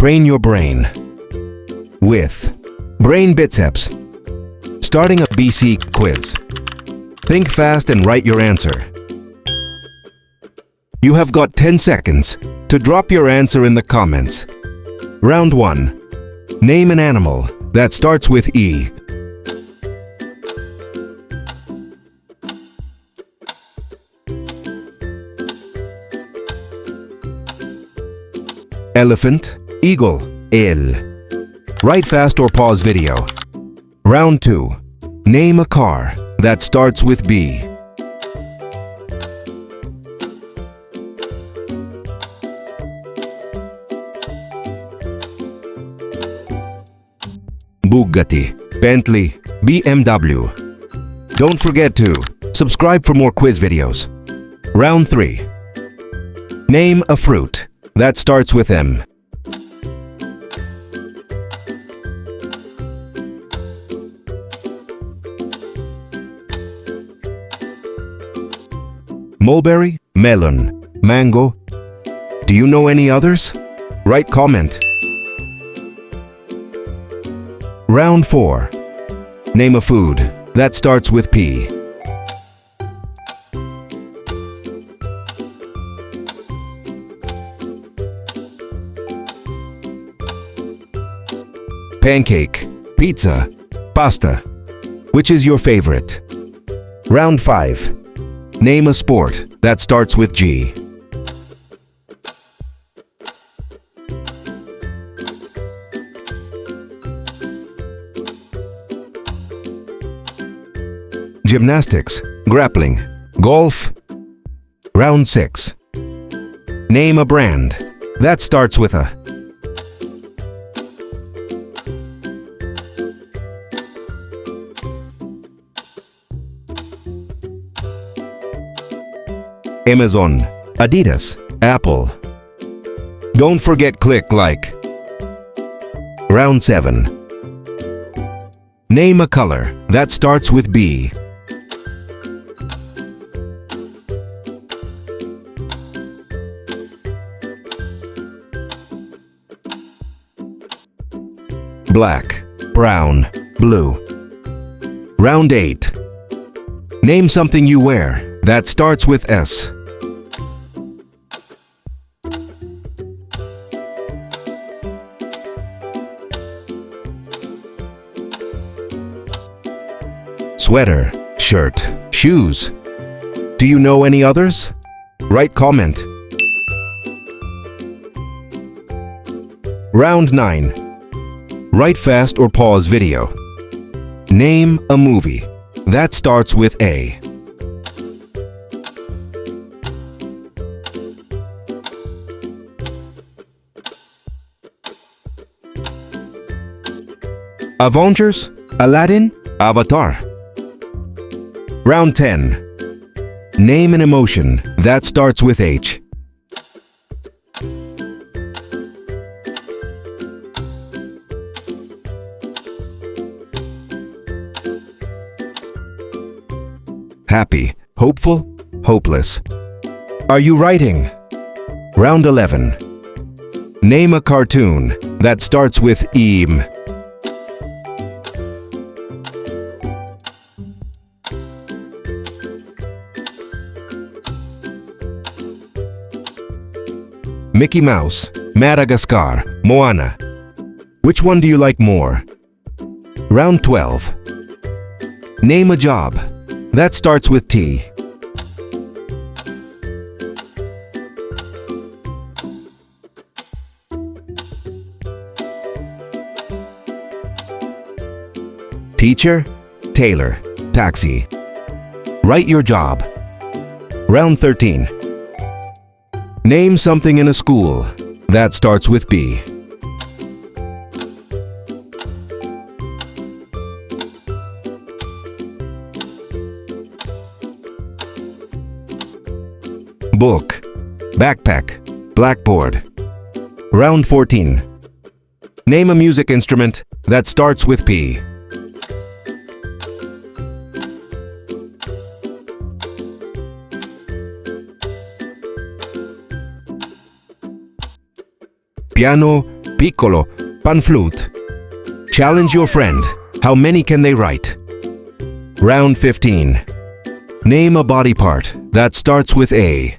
train your brain with Brain Biceps. Starting a BC quiz. Think fast and write your answer. You have got 10 seconds to drop your answer in the comments. Round 1. Name an animal that starts with E. Elephant, eagle, el. Write fast or pause video. Round 2. Name a car that starts with B. Bugatti, Bentley, BMW. Don't forget to subscribe for more quiz videos. Round 3. Name a fruit that starts with M. Mulberry, melon, mango. Do you know any others? Write comment. Round 4. Name a food that starts with P. Pancake, pizza, pasta. Which is your favorite? Round 5. Name a sport that starts with G. Gymnastics, grappling, golf. Round 6. Name a brand that starts with a. Amazon, Adidas, Apple. Don't forget click like. Round 7. Name a color that starts with B. Black, brown, blue. Round 8. Name something you wear that starts with S. Sweater, shirt, shoes. Do you know any others? Write comment. Round 9. Write fast or pause video. Name a movie that starts with A. Avengers, Aladdin, Avatar. Round 10. Name an emotion that starts with H. Happy, hopeful, hopeless. Are you writing? Round 11. Name a cartoon that starts with EAM. Mickey Mouse, Madagascar, Moana. Which one do you like more? Round 12. Name a job that starts with T. Teacher, tailor, taxi. Write your job. Round 13. Name something in a school that starts with B. Book, backpack, blackboard. Round 14. Name a music instrument that starts with P. Piano, Piccolo, panflute. Challenge your friend. How many can they write? Round 15. Name a body part that starts with A.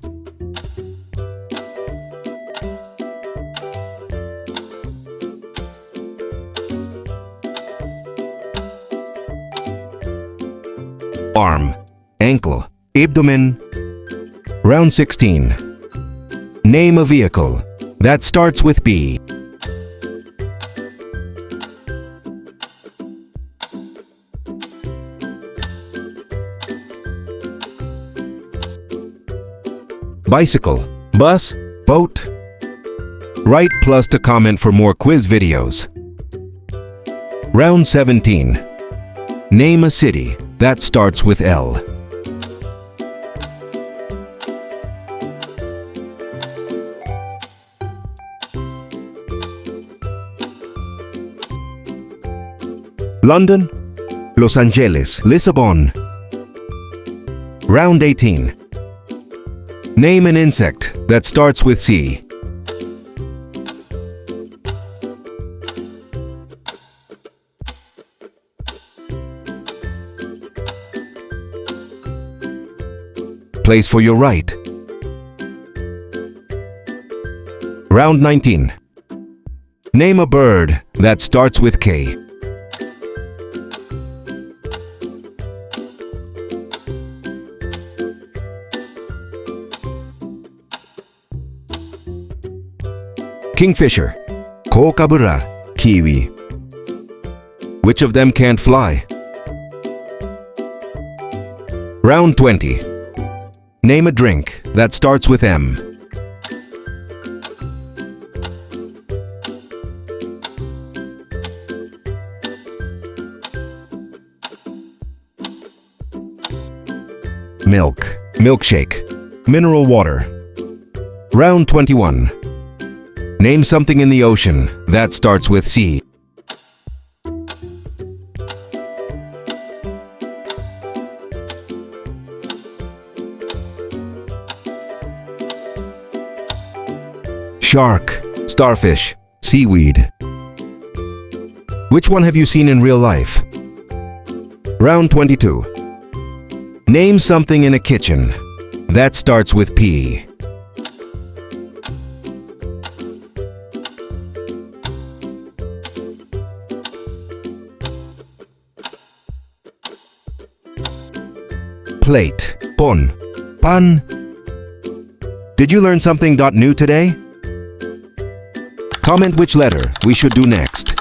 Arm, ankle, abdomen. Round 16. Name a vehicle that starts with B. Bicycle, bus, boat. Write plus to comment for more quiz videos. Round 17. Name a city that starts with L. London, Los Angeles, Lisbon. Round 18. Name an insect that starts with C. Place for your right. Round 19. Name a bird that starts with K. Kingfisher, kookaburra, kiwi. Which of them can't fly? Round 20. Name a drink that starts with M. Milk, milkshake, mineral water. Round 21. Name something in the ocean that starts with C. Shark, starfish, seaweed. Which one have you seen in real life? Round 22. Name something in a kitchen that starts with P. Plate, pon, pan. Did you learn something new today? Comment which letter we should do next.